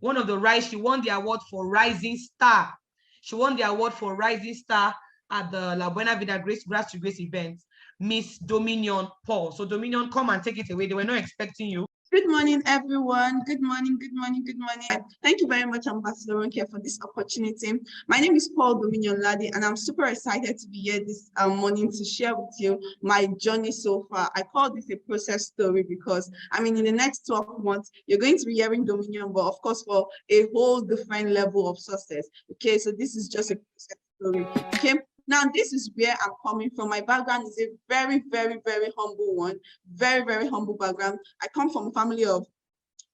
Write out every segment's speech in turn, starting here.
one of the rise. She won the award for Rising Star. She won the award for Rising Star at the La Buena Vida Grace to Grace event, Miss Dominion Paul. So Dominion, come and take it away. They were not expecting you. Good morning, everyone. Good morning, good morning, good morning. Thank you very much, Ambassador Ronke, for this opportunity. My name is Paul Dominion Ladi, and I'm super excited to be here this morning to share with you my journey so far. I call this a process story because, I mean, in the next 12 months, you're going to be hearing Dominion, but of course, for a whole different level of success. Okay, so this is just a process story. Okay. Now, this is where I'm coming from. My background is a very, very, very humble one. Very, very humble background. I come from a family of,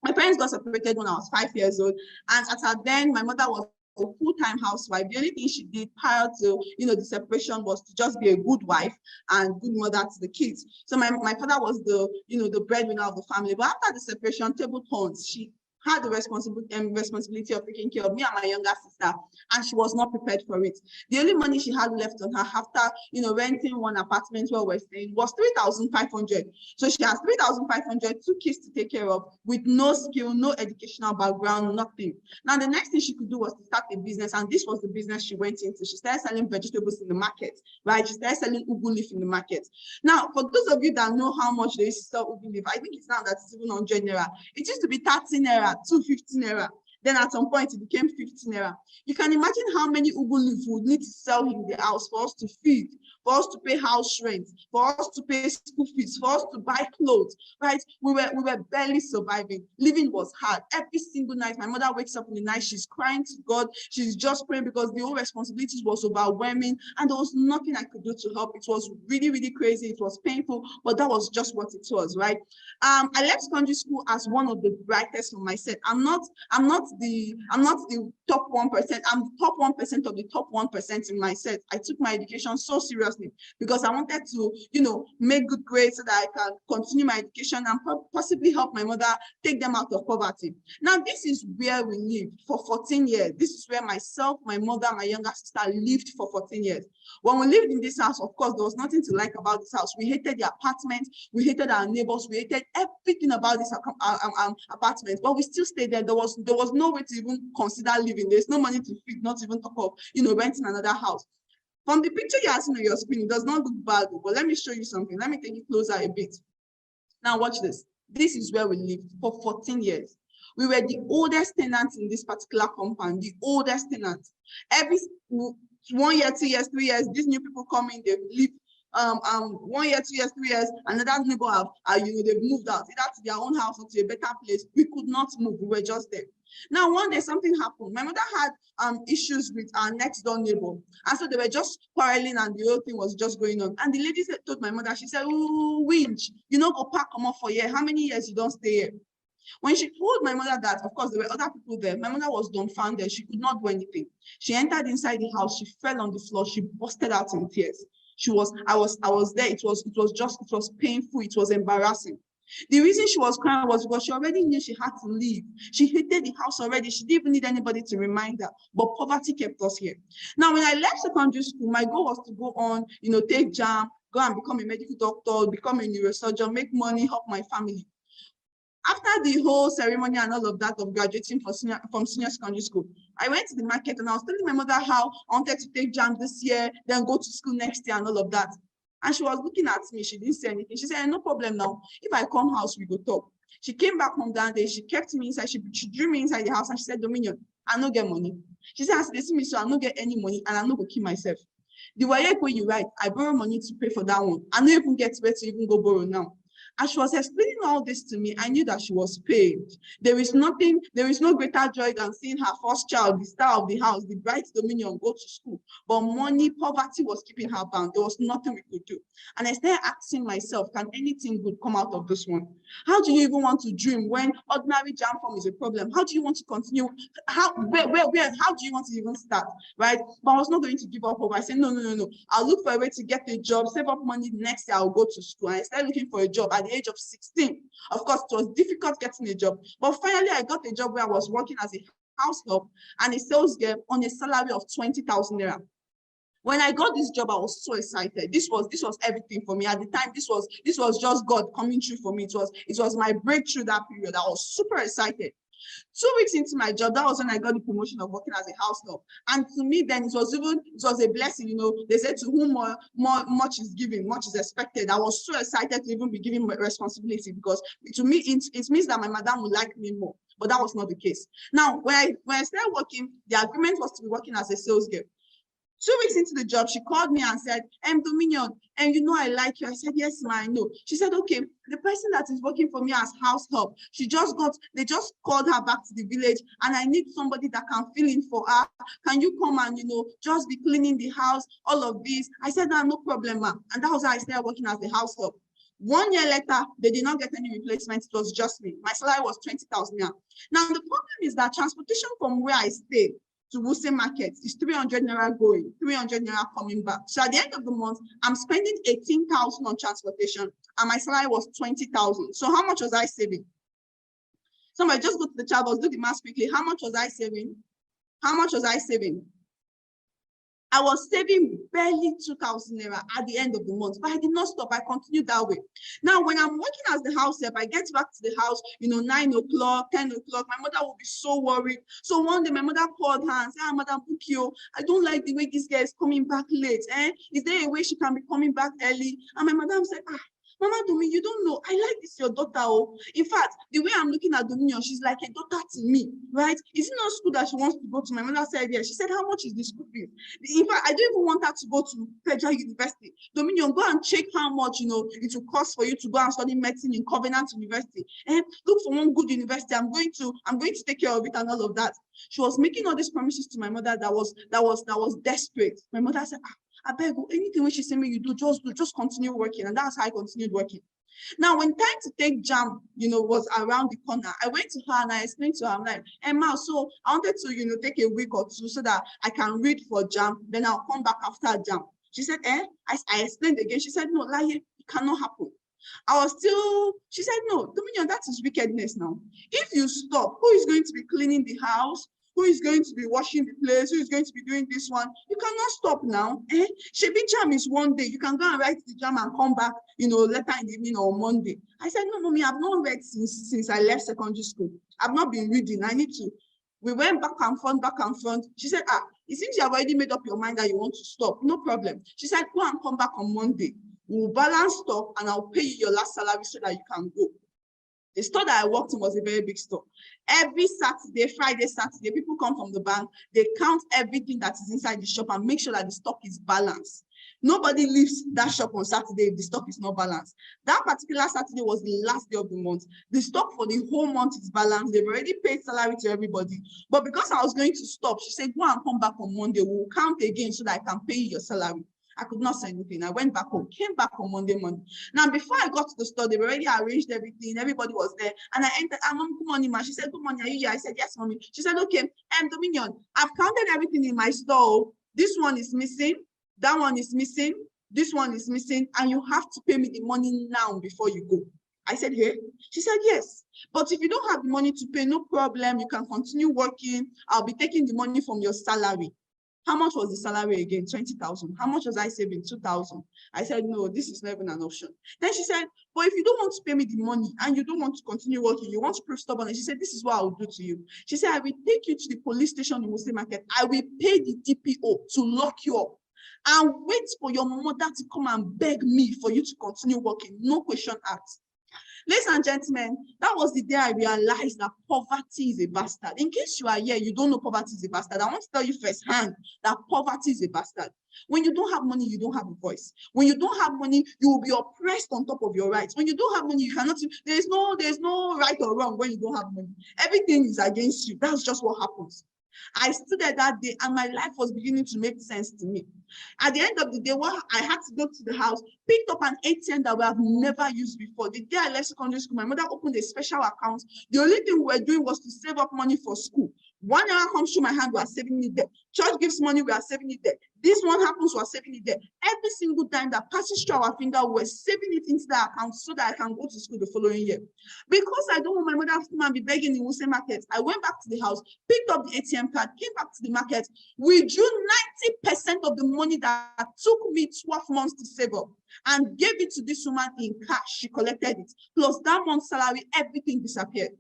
my parents got separated when I was 5 years old. And at her then, my mother was a full-time housewife. The only thing she did prior to, the separation was to just be a good wife and good mother to the kids. So my father was the breadwinner of the family. But after the separation, table turns, she had the responsibility of taking care of me and my younger sister, and she was not prepared for it. The only money she had left on her after, renting one apartment where we're staying was 3,500. So she has 3,500, 2 kids to take care of with no skill, no educational background, nothing. Now, the next thing she could do was to start a business, and this was the business she went into. She started selling vegetables in the market, right? She started selling ugu leaf in the market. Now, for those of you that know how much they used to sell ugu leaf, I think it's now that it's even 100 naira. It used to be 13 naira. 250 naira. Then at some point it became 15 naira. You can imagine how many ugu leaf would need to sell in the house for us to feed, for us to pay house rent, for us to pay school fees, for us to buy clothes, right? We were barely surviving. Living was hard. Every single night, my mother wakes up in the night, she's crying to God. She's just praying because the whole responsibilities was overwhelming and there was nothing I could do to help. It was really, really crazy. It was painful, but that was just what it was, right? I left secondary school as one of the brightest on my set. I'm not the top 1%. I'm the top 1% of the top 1% in my set. I took my education so seriously because I wanted to, make good grades so that I can continue my education and possibly help my mother take them out of poverty. Now, this is where we lived for 14 years. This is where myself, my mother, my younger sister lived for 14 years. When we lived in this house, of course, there was nothing to like about this house. We hated the apartment. We hated our neighbors. We hated everything about this apartment, but we still stayed there. There was no way to even consider living. There's no money to feed, not even talk of, renting another house. From the picture you are seeing on your screen, it does not look bad, but let me show you something. Let me take it closer a bit. Now watch this. This is where we lived for 14 years. We were the oldest tenants in this particular compound, the oldest tenants. Every 1 year, 2 years, 3 years, these new people come in, they live 1 year, 2 years, 3 years, another neighbor they've moved out, either to their own house or to a better place. We could not move. We were just there. Now, one day something happened. My mother had issues with our next door neighbor, and so they were just quarreling, and the whole thing was just going on. And the lady told my mother, she said, "Ooh, winch, go pack come up for here. How many years you don't stay here?" When she told my mother that, of course, there were other people there, my mother was dumbfounded. She could not do anything. She entered inside the house. She fell on the floor. She busted out in tears. I was there. It was painful. It was embarrassing. The reason she was crying was because she already knew she had to leave. She hated the house already. She didn't even need anybody to remind her, but poverty kept us here. Now, when I left secondary school, my goal was to go on, take JAM, go and become a medical doctor, become a neurosurgeon, make money, help my family. After the whole ceremony and all of that of graduating from senior secondary school, I went to the market and I was telling my mother how I wanted to take JAM this year, then go to school next year and all of that. And she was looking at me. She didn't say anything. She said, "No problem now. If I come house, we go talk." She came back home that day. She kept me inside. She drew me inside the house and she said, "Dominion, I don't get money." She said, "As they see me, so I don't get any money and I don't go kill myself. The way you write, I borrow money to pay for that one. I don't even get where to even go borrow now." As she was explaining all this to me, I knew that she was pained. There is no greater joy than seeing her first child, the star of the house, the bright Dominion, go to school. But money, poverty was keeping her bound. There was nothing we could do. And I started asking myself, can anything good come out of this one? How do you even want to dream when ordinary JAM form is a problem? How do you want to continue? How do you want to even start, right? But I was not going to give up hope. I said, no. I'll look for a way to get a job, save up money. Next year, I'll go to school. And I started looking for a job at the age of 16. Of course, it was difficult getting a job. But finally, I got a job where I was working as a house help and a sales girl on a salary of 20,000 naira. When I got this job, I was so excited. This was everything for me. At the time, this was just God coming through for me. It was my breakthrough that period. I was super excited. 2 weeks into my job, that was when I got the promotion of working as a house help. And to me, then it was a blessing. You know, they said to whom much is given, much is expected. I was so excited to even be given responsibility, because to me, it means that my madam would like me more. But that was not the case. Now, when I started working, the agreement was to be working as a sales girl. 2 weeks into the job, she called me and said, Dominion, and you know I like you. I said, yes, ma, I know. She said, okay, the person that is working for me as house help, they just called her back to the village, and I need somebody that can fill in for her. Can you come and, just be cleaning the house, all of this? I said, no problem, ma. And that was how I started working as the house help. 1 year later, they did not get any replacement. It was just me. My salary was 20,000 now. Now, the problem is that transportation from where I stay to Wuse Market is 300 naira going, 300 naira coming back. So at the end of the month, I'm spending 18,000 on transportation, and my salary was 20,000. So how much was I saving? Somebody just go to the chat box, do the math quickly. How much was I saving? How much was I saving? I was saving barely 2,000 naira at the end of the month, but I did not stop. I continued that way. Now, when I'm working as the house help, I get back to the house, 9 o'clock, 10 o'clock. My mother will be so worried. So one day, my mother called her and said, Madam Bukio, I don't like the way this girl is coming back late. Is there a way she can be coming back early? And my madam said, Mama Domi, you don't know. I like this, your daughter. Oh. In fact, the way I'm looking at Dominion, she's like a daughter to me, right? Is it not school that she wants to go to? My mother said, yes. She said, how much is the school fees? In fact, I don't even want her to go to Federal University. Dominion, go and check how much, it will cost for you to go and study medicine in Covenant University. And look for one good university. I'm going to take care of it and all of that. She was making all these promises to my mother that was desperate. My mother said, I beg you, anything which she said me you do, just continue working. And that's how I continued working. Now, when time to take jam, was around the corner, I went to her and I explained to her, I'm like, Emma, so I wanted to, take a week or two so that I can read for jam, then I'll come back after jam. She said, I explained again. She said, no, lie, it cannot happen. She said, no, Dominion, that is wickedness now. If you stop, who is going to be cleaning the house? Who is going to be washing the place? Who is going to be doing this one? You cannot stop now. Shebi jam is one day. You can go and write the jam and come back, later in the evening or Monday. I said, no, mommy, I've not read since I left secondary school. I've not been reading. I need to. We went back and front, back and front. She said, it seems you have already made up your mind that you want to stop. No problem. She said, go and come back on Monday. We'll balance stock and I'll pay you your last salary so that you can go. The store that I worked in was a very big store. Every Saturday, Friday, Saturday, people come from the bank, they count everything that is inside the shop and make sure that the stock is balanced. Nobody leaves that shop on Saturday if the stock is not balanced. That particular Saturday was the last day of the month. The stock for the whole month is balanced. They've already paid salary to everybody. But because I was going to stop, she said, go and come back on Monday. We'll count again so that I can pay you your salary. I could not say anything. I went back home, came back on Monday morning. Now, before I got to the store, they already arranged everything. Everybody was there. And I entered, Mom, good morning, ma. She said, good morning, are you here? I said, yes, mommy. She said, okay, Dominion, I've counted everything in my store. This one is missing. That one is missing. This one is missing. And you have to pay me the money now before you go. I said, hey. She said, yes. But if you don't have the money to pay, no problem. You can continue working. I'll be taking the money from your salary. How much was the salary again? 20,000. How much was I saving? 2,000. I said, no, this is not even an option. Then she said, but if you don't want to pay me the money and you don't want to continue working, you want to prove stubborn. She said, this is what I will do to you. She said, I will take you to the police station in Wuse Market. I will pay the DPO to lock you up and wait for your mother to come and beg me for you to continue working. No question asked. Ladies and gentlemen, that was the day I realized that poverty is a bastard. In case you are here, you don't know poverty is a bastard. I want to tell you firsthand that poverty is a bastard. When you don't have money, you don't have a voice. When you don't have money, you will be oppressed on top of your rights. When you don't have money, you cannot, there's no right or wrong when you don't have money. Everything is against you. That's just what happens. I stood there that day and my life was beginning to make sense to me. At the end of the day, I had to go to the house, picked up an ATM that we have never used before. The day I left secondary school, my mother opened a special account. The only thing we were doing was to save up money for school. 1 hour comes through my hand, we are saving it there. Church gives money, we are saving it there. This one happens, we are saving it there. Every single time that passes through our finger, we're saving it into that account so that I can go to school the following year. Because I don't want my mother to come and be begging in Wuse Market, I went back to the house, picked up the ATM card, came back to the market, withdrew 90% of the money that took me 12 months to save up and gave it to this woman in cash. She collected it. Plus that month's salary, everything disappeared.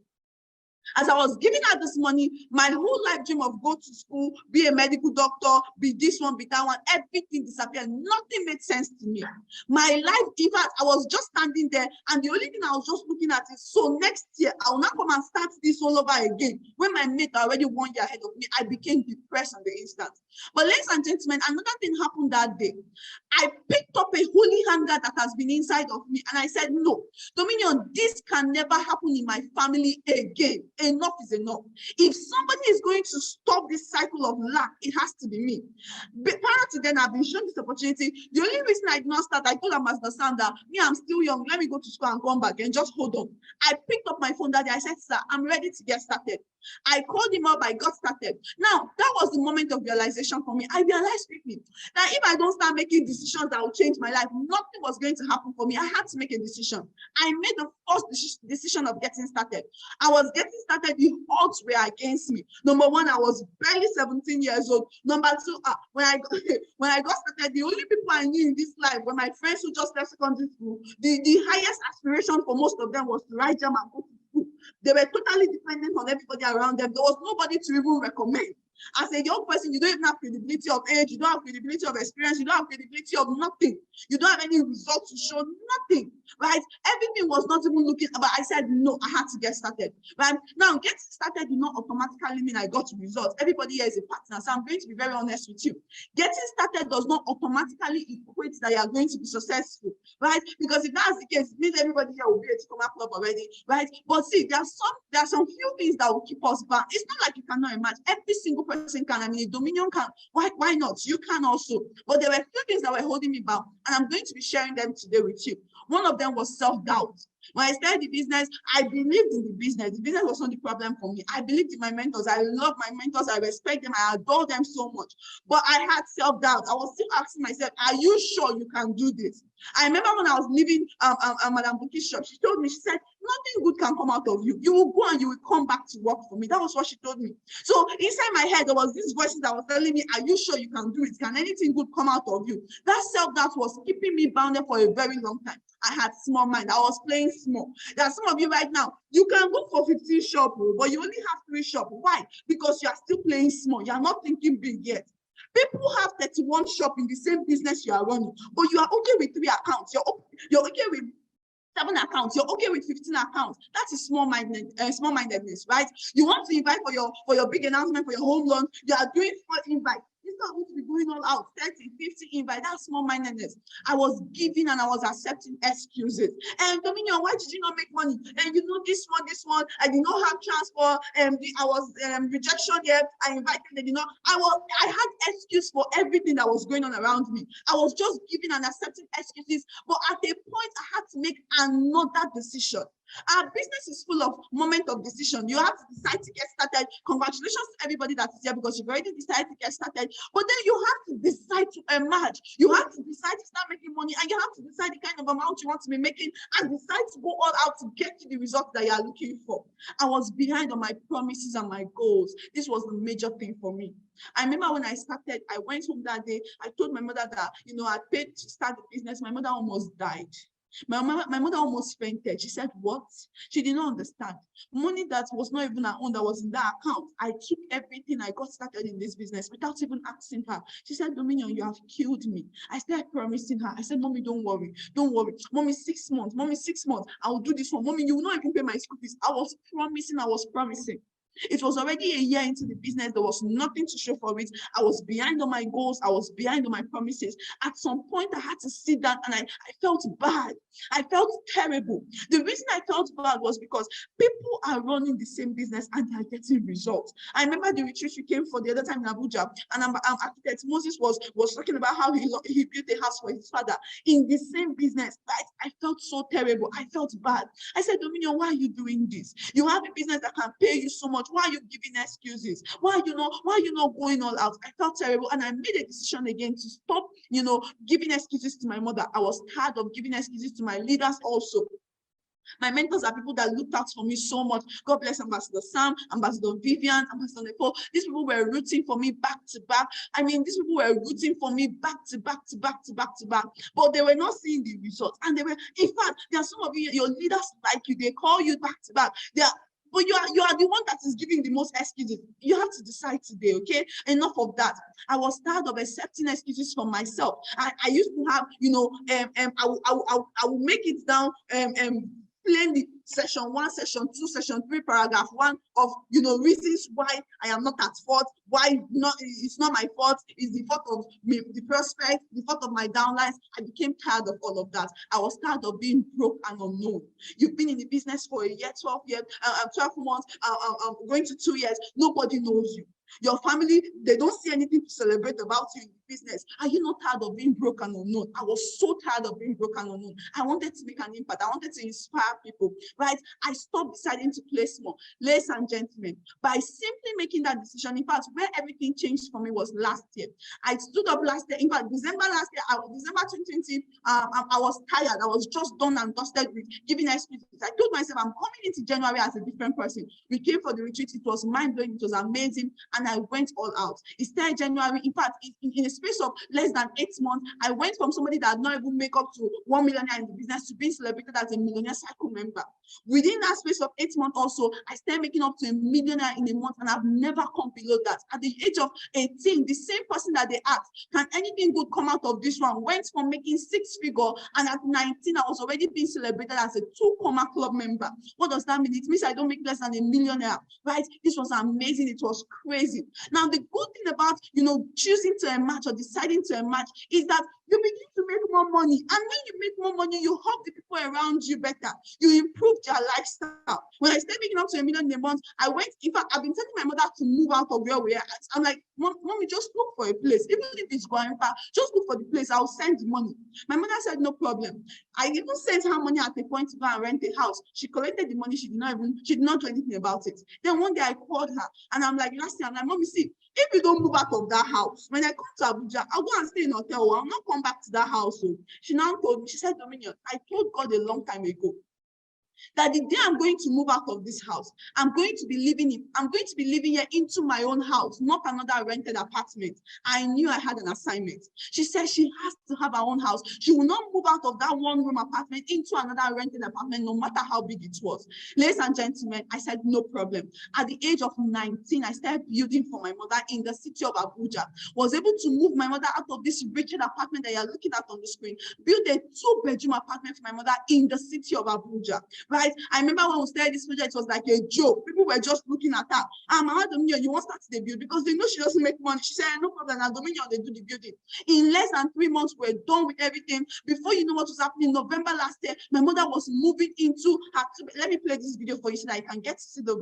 As I was giving her this money, my whole life dream of go to school, be a medical doctor, be this one, be that one, everything disappeared. Nothing made sense to me. My life, in fact, I was just standing there, and the only thing I was just looking at is, so next year, I will not come and start this all over again. When my mate are already 1 year ahead of me, I became depressed on the instant. But ladies and gentlemen, another thing happened that day. I picked up a holy hunger that has been inside of me, and I said, no, Dominion, this can never happen in my family again. Enough is enough. If somebody is going to stop this cycle of lack, it has to be me. But prior to then, I've been shown this opportunity. The only reason I did not start, I told Ambassador Sam that me, I'm still young. Let me go to school and come back and just hold on. I picked up my phone that day. I said, sir, I'm ready to get started. I called him up, I got started. Now, that was the moment of realization for me. I realized quickly that if I don't start making decisions that will change my life, nothing was going to happen for me. I had to make a decision. I made the first decision of getting started. I was getting started, the odds were against me. Number one, I was barely 17 years old. Number two, when I got started, the only people I knew in this life were my friends who just left secondary school. The highest aspiration for most of them was to write jam and go to school. They were totally dependent on everybody around them. There was nobody to even recommend. As a young person, you don't even have credibility of age, you don't have credibility of experience, you don't have credibility of nothing. You don't have any results to show, nothing, right? Everything was not even looking, but I said, no, I had to get started, right? Now, getting started did not automatically mean I got results. Everybody here is a partner, so I'm going to be very honest with you. Getting started does not automatically equate that you are going to be successful, right? Because if that's the case, it means everybody here will be a Tacoma club already, right? But see, there are some few things that will keep us back. It's not like you cannot imagine. Every single person can. I mean, Dominion can. Why not? You can also. But there were few things that were holding me back, and I'm going to be sharing them today with you. One of them was self-doubt. When I started the business, I believed in the business. The business was not the problem for me. I believed in my mentors. I love my mentors. I respect them. I adore them so much. But I had self-doubt. I was still asking myself, are you sure you can do this? I remember when I was leaving Madame Buki's shop, she told me, she said, nothing good can come out of you. You will go and you will come back to work for me. That was what she told me. So inside my head, there was these voices that was telling me, are you sure you can do it? Can anything good come out of you? That self-doubt was keeping me bounded for a very long time. I had small mind. I was playing small. There are some of you right now, you can go for 15 shop, but you only have 3 shop. Why? Because you are still playing small. You are not thinking big yet. People have 31 shop in the same business you are running, but you are okay with 3 accounts. You're okay with 7 accounts. You're okay with 15 accounts. That is small-mindedness, right? You want to invite for your big announcement for your home launch. You are doing 4 invites. It's not going to be going all out, 30, 50 invite. That's small-mindedness. I was giving and I was accepting excuses. And Dominion, why did you not make money? And you know this one, I did not have transport, and I was rejection here. I invited them, I had excuse for everything that was going on around me. I was just giving and accepting excuses, but at a point I had to make another decision. Our business is full of moment of decision. You have to decide to get started. Congratulations to everybody that is here because you've already decided to get started. But then you have to decide to emerge. You have to decide to start making money, and you have to decide the kind of amount you want to be making and decide to go all out to get to the result that you are looking for. I was behind on my promises and my goals. This was the major thing for me. I remember when I started, I went home that day. I told my mother that, I paid to start the business. My mother almost died. My mother almost fainted. She said, what? She did not understand. Money that was not even her own, that was in that account. I took everything. I got started in this business without even asking her. She said, Dominion, you have killed me. I started promising her. I said, Mommy, don't worry. Don't worry. Mommy, 6 months. Mommy, 6 months. I will do this one. Mommy, you will not even pay my school fees. I was promising. It was already a year into the business. There was nothing to show for it. I was behind on my goals. I was behind on my promises. At some point, I had to sit down and I felt bad. I felt terrible. The reason I felt bad was because people are running the same business and they are getting results. I remember the retreat we came for the other time in Abuja, and architect Moses was talking about how he built a house for his father in the same business. I felt so terrible. I felt bad. I said, Dominion, why are you doing this? You have a business that can pay you so much. Why are you giving excuses? Why are you not going all out? I felt terrible, and I made a decision again to stop, giving excuses to my mother. I was tired of giving excuses to my leaders also. My mentors are people that looked out for me so much. God bless Ambassador Sam, Ambassador Vivian, Ambassador Nicole. These people were rooting for me back to back. I mean, these people were rooting for me back to back. But they were not seeing the results. And they were, in fact, there are some of you, your leaders like you, they call you back to back. but you are the one that is giving the most excuses. You have to decide today, okay? Enough of that. I was tired of accepting excuses from myself. I used to have, I will make it down, plain the session 1, session 2, session 3, paragraph 1 of reasons why I am not at fault, why it's not my fault, it's the fault of me, the prospect, the fault of my downlines. I became tired of all of that. I was tired of being broke and unknown. You've been in the business for a year, 12 years, 12 months, going to 2 years. Nobody knows you. Your family, they don't see anything to celebrate about you in the business. Are you not tired of being broken and unknown? I was so tired of being broken and unknown. I wanted to make an impact. I wanted to inspire people, right? I stopped deciding to play small. Ladies and gentlemen, by simply making that decision, in fact, where everything changed for me was last year. I stood up last year. In fact, December last year, December 2020, I was tired. I was just done and dusted with giving excuses. I told myself, I'm coming into January as a different person. We came for the retreat. It was mind-blowing. It was amazing. And I went all out. It started January. In fact, in a space of less than 8 months, I went from somebody that had not even make up to 1 millionaire in the business to being celebrated as a millionaire cycle member. Within that space of 8 months also, I started making up to a millionaire in a month, and I've never come below that. At the age of 18, the same person that they asked, can anything good come out of this one, went from making 6 figure, and at 19, I was already being celebrated as a 2 club member. What does that mean? It means I don't make less than a millionaire, right? This was amazing. It was crazy. Now, the good thing about, choosing to match or deciding to match is that you begin to make more money. And when you make more money, you help the people around you better. You improve their lifestyle. When I started making up to $1 million a month, in fact, I've been telling my mother to move out of where we are at. I'm like, Mommy, just look for a place. Even if it's going far, just look for the place. I'll send the money. My mother said, no problem. I even sent her money at a point to go and rent a house. She collected the money. She did not do anything about it. Then one day I called her and I'm like, Mommy, see, if you don't move out of that house, when I come to Abuja, I'll go and stay in a hotel. I'll not come back to that house. So she now told me, she said, Dominion, I told God a long time ago that the day I'm going to move out of this house, I'm going to be living here into my own house, not another rented apartment. I knew I had an assignment. She said she has to have her own house. She will not move out of that 1-room apartment into another rented apartment, no matter how big it was. Ladies and gentlemen, I said, no problem. At the age of 19, I started building for my mother in the city of Abuja. Was able to move my mother out of this rigid apartment that you're looking at on the screen, build a 2-bedroom apartment for my mother in the city of Abuja. Right? I remember when we started this project, it was like a joke. People were just looking at her. Mama Dominion, you won't start the build because they know she doesn't make money. She said, no problem, now Dominion, they do the building. In less than 3 months, we're done with everything. Before you know what was happening, November last year, my mother was moving into her, let me play this video for you so that I can get to see the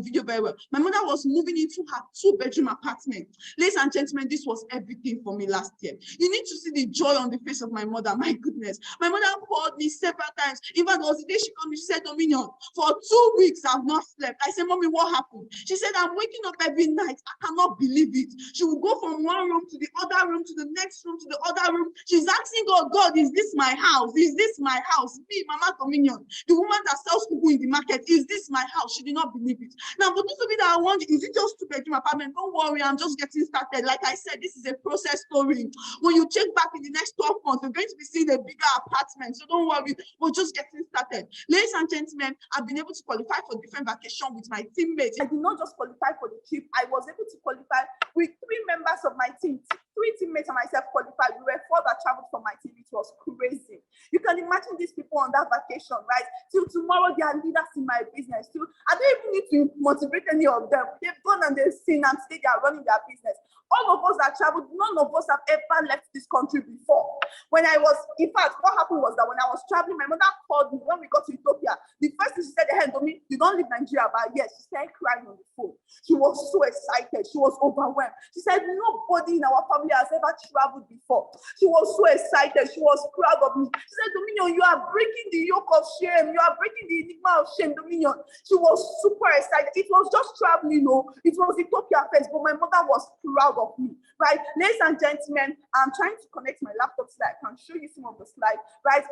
video very well. My mother was moving into her 2-bedroom apartment. Ladies and gentlemen, this was everything for me last year. You need to see the joy on the face of my mother. My goodness. My mother called me several times. In fact, there was the day she called me, she said, Dominion, for 2 weeks I've not slept. I said, Mommy, what happened? She said, I'm waking up every night. I cannot believe it. She will go from one room to the other room to the next room to the other room. She's asking God, is this my house? Is this my house? Me, Mama Dominion, the woman that sells cuckoo in the market, is this my house? She did not believe it. Now, for those of you that are wondering, is it just 2-bedroom apartment? Don't worry, I'm just getting started. Like I said, this is a process story. When you check back in the next 12 months, you're going to be seeing a bigger apartment. So don't worry, we're just getting started. Ladies and gentlemen, I've been able to qualify for different vacation with my teammates. I did not just qualify for the trip. I was able to qualify with 3 members of my team. 3 teammates and myself qualified. We were 4 that traveled from my team. It was crazy. You can imagine these people on that vacation, right? Till tomorrow, they are leaders in my business. I don't even need to motivate any of them. They've gone and they've seen and today they are running their business. All of us that traveled, none of us have ever left this country before. In fact, what happened was that when I was traveling, my mother called me when we got to Ethiopia. The first thing she said, hey, Domi, you don't leave Nigeria, but yes, she started crying on the phone. She was so excited. She was overwhelmed. She said, nobody in our family has ever traveled before. She was so excited. She was proud of me. She said, Dominion, you are breaking the yoke of shame. You are breaking the enigma of shame, Dominion. She was super excited. It was just traveling, It was Ethiopia first, but my mother was proud of me, right? Ladies and gentlemen, I'm trying to connect my laptop so that I can show you some of the slides, right?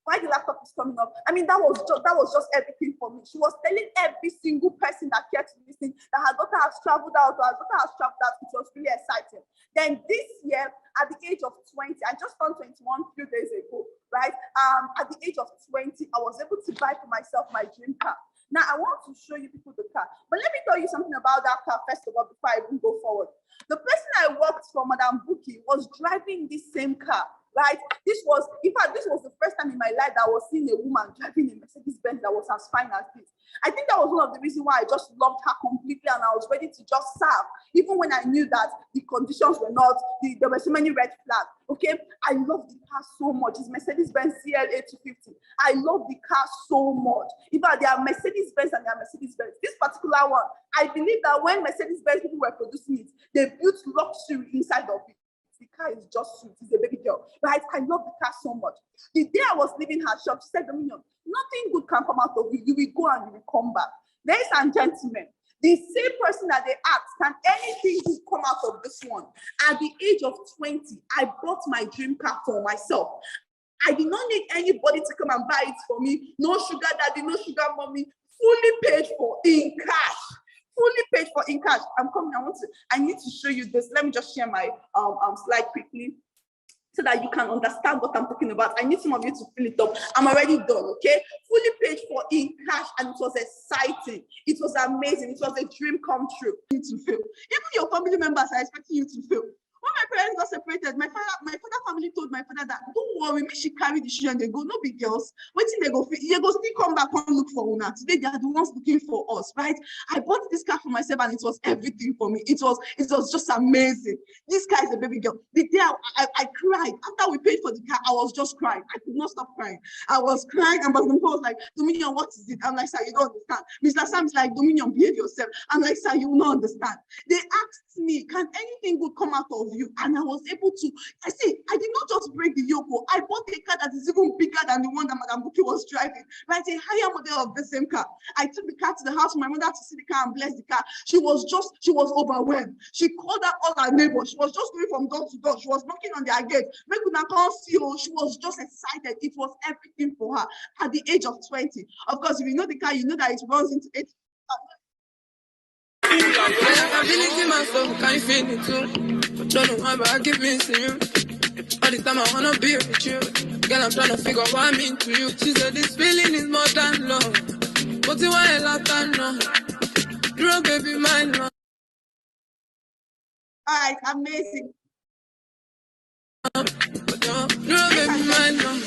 why the laptop is coming up. I mean, that was just everything for me. She was telling every single person that cared to listen that her daughter has traveled out, or her daughter has traveled out. It was really exciting. Then this year, at the age of 20, I just turned 21 a few days ago, right? At the age of 20, I was able to buy for myself my dream car. Now, I want to show you people the car. But let me tell you something about that car, first of all, before I even go forward. The person I worked for, Madam Buki, was driving this same car, right? This was the first time in my life that I was seeing a woman driving a Mercedes-Benz that was as fine as this. I think that was one of the reasons why I just loved her completely, and I was ready to just serve, even when I knew that the conditions were not, there were so many red flags. Okay, I love the car so much. It's Mercedes-Benz CLA 250. I love the car so much. In fact, there are Mercedes-Benz and there are Mercedes-Benz. This particular one, I believe that when Mercedes-Benz people were producing it, they built luxury inside of it. The car is just sweet. It's a baby girl, right? I love the car so much. The day I was leaving her shop, she said, Dominion, nothing good can come out of you. You will go and you will come back. Ladies and gentlemen, the same person that they asked, can anything good come out of this one? At the age of 20, I bought my dream car for myself. I did not need anybody to come and buy it for me. No sugar daddy, no sugar mommy, fully paid for in cash. Fully paid for in cash. I'm coming. I need to show you this. Let me just share my slide quickly so that you can understand what I'm talking about. I need some of you to fill it up. I'm already done, okay? Fully paid for in cash, and it was exciting. It was amazing. It was a dream come true. You to fail. Even your family members are expecting you to fail. When my parents got separated, my father family told my father that, don't worry, me she carry the children, they go, no big girls. Wait till they go still come back and look for Una. Today they are the ones looking for us, right? I bought this car for myself and it was everything for me. It was just amazing. This car is a baby girl. The day I cried. After we paid for the car, I was just crying. I could not stop crying. I was crying, and Pastor was like, Dominion, what is it? I'm like, sir, you don't understand. Mr. Sam is like, Dominion, behave yourself. I'm like, sir, you will not understand. They asked me, can anything good come out of you? And I was able to, I did not just break the yoke. I bought a car that is even bigger than the one that Madam Buki was driving, right? A higher model of the same car. I took the car to the house for my mother to see the car and bless the car. She was overwhelmed. She called out all her neighbors. She was just going from door to door. She was knocking on their gate. Make una come see her. She was just excited. It was everything for her at the age of 20. Of course, if you know the car, you know that it runs into 8. I feel it in my soul, can you feel it too? But you know why, but I give in to you. All the time I wanna be with you. Girl, I'm trying to figure what I mean to you. She said this feeling is more than love. But you want a lot of love. Girl, baby, my love. All right, amazing.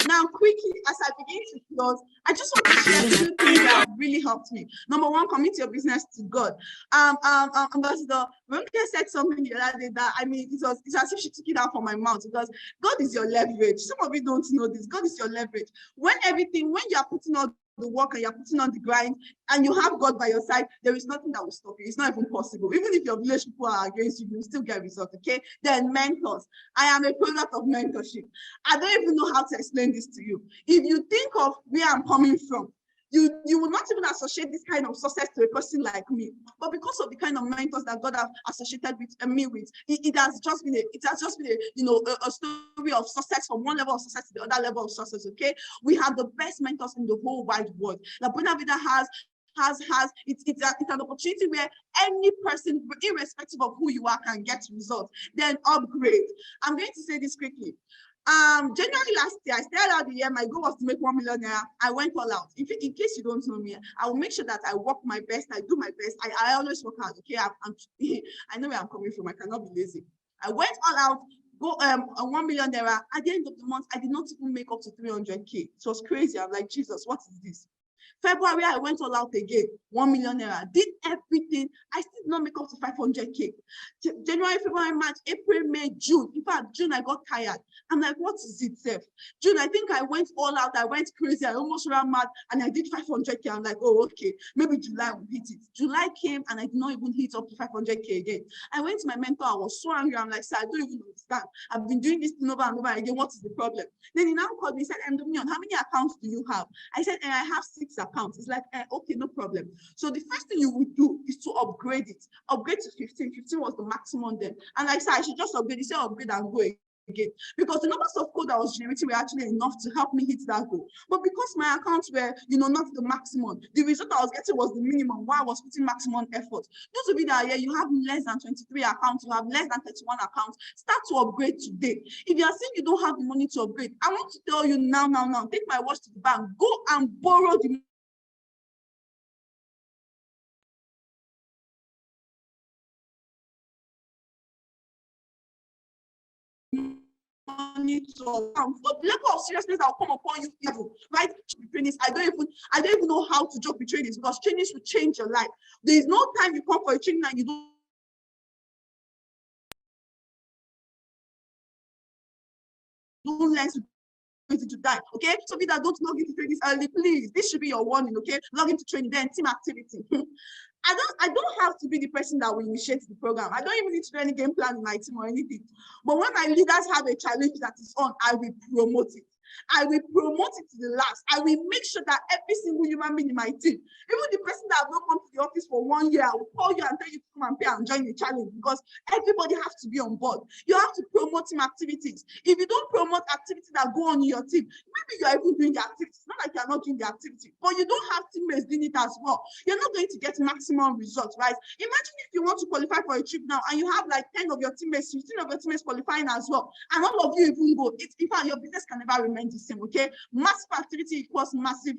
Now, quickly, as I begin to close, I just want to share 2 things that really helped me. Number one, commit your business to God. Ambassador Ronke said something the other day that, I mean, it's as if she took it out from my mouth, because God is your leverage. Some of you don't know this. God is your leverage. When you are putting on the work and you're putting on the grind and you have God by your side, there is nothing that will stop you. It's not even possible. Even if your village people are against you, you will still get results, okay? Then mentors. I am a product of mentorship. I don't even know how to explain this to you. If you think of where I'm coming from, you will not even associate this kind of success to a person like me. But because of the kind of mentors that God has associated with me with, it has just been a story of success from one level of success to the other level of success. Okay, we have the best mentors in the whole wide world. La BUENA has it's an opportunity where any person, irrespective of who you are, can get results, then upgrade. I'm going to say this quickly. January last year, I started out the year, my goal was to make 1 million naira. I went all out. In case you don't know me, I will make sure that I work my best, I do my best. I always work hard, okay? I know where I'm coming from. I cannot be lazy. I went all out, go 1 million naira. At the end of the month, I did not even make up to 300K. It was crazy. I'm like, Jesus, what is this? February, I went all out again, 1 million naira, did everything. I still did not make up to 500K. January, February, March, April, May, June. In fact, June, I got tired. I'm like, what is it, Seth? June, I think I went all out. I went crazy. I almost ran mad and I did 500K. I'm like, oh, okay, maybe July will hit it. July came and I did not even hit up to 500K again. I went to my mentor. I was so angry. I'm like, sir, I don't even understand. I've been doing this over and over again. What is the problem? Then he now called me. He said, Dominion, how many accounts do you have? I said, I have 6 accounts. It's like, okay, no problem. So the first thing you would do is to upgrade it. Upgrade to 15. 15 was the maximum then. And like I said, I should just upgrade. He said, upgrade and go again, because the numbers of code I was generating were actually enough to help me hit that goal. But because my accounts were, not the maximum, the result I was getting was the minimum while I was putting maximum effort. Those of you that are here, you have less than 23 accounts, you have less than 31 accounts, start to upgrade today. If you are saying you don't have the money to upgrade, I want to tell you now, take my words to the bank, go and borrow the money to account. But the level of seriousness that will come upon you level, right? Trainings, I don't even know how to joke with trainings, because trainings will change your life. There is no time you come for a training and you don't learn to die. Okay, so be that don't log into trainings early, please. This should be your warning. Okay, log into training, then team activity. I don't have to be the person that will initiate the program. I don't even need to do any game plan in my team or anything. But when my leaders have a challenge that is on, I will promote it. I will promote it to the last. I will make sure that every single human being in my team, even the person that has not come to the office for 1 year, I will call you and tell you to come and pay and join the challenge, because everybody has to be on board. You have to promote team activities. If you don't promote activities that go on in your team, maybe you're even doing the activities. Not like you're not doing the activity, but you don't have teammates doing it as well. You're not going to get maximum results, right? Imagine if you want to qualify for a trip now and you have like 10 of your teammates, 15 of your teammates qualifying as well, and all of you even go. In fact, your business can never remain the same. Okay, massive activity equals massive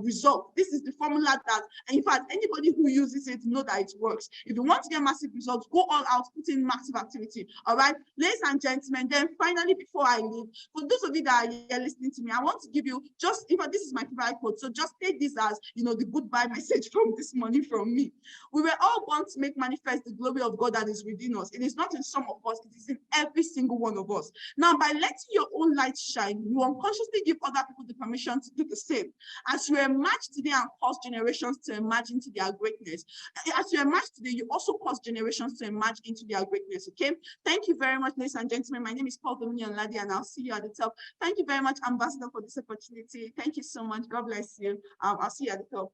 result. This is the formula that, and in fact, anybody who uses it know that it works. If you want to get massive results, go all out, put in massive activity. All right, ladies and gentlemen. Then finally, before I leave, for those of you that are here listening to me, I want to give you just, in fact, this is my favorite quote. So just take this as, the goodbye message from this morning from me. We were all born to make manifest the glory of God that is within us. It is not in some of us, it is in every single one of us. Now, by letting your own light shine, you unconsciously give other people the permission to do the same. As you emerge today and cause generations to emerge into their greatness, as you emerge today, you also cause generations to emerge into their greatness. Okay, thank you very much, ladies and gentlemen. My name is Paul Dominion Ladi, and I'll see you at the top. Thank you very much, Ambassador, for this opportunity. Thank you so much. God bless you. I'll see you at the top.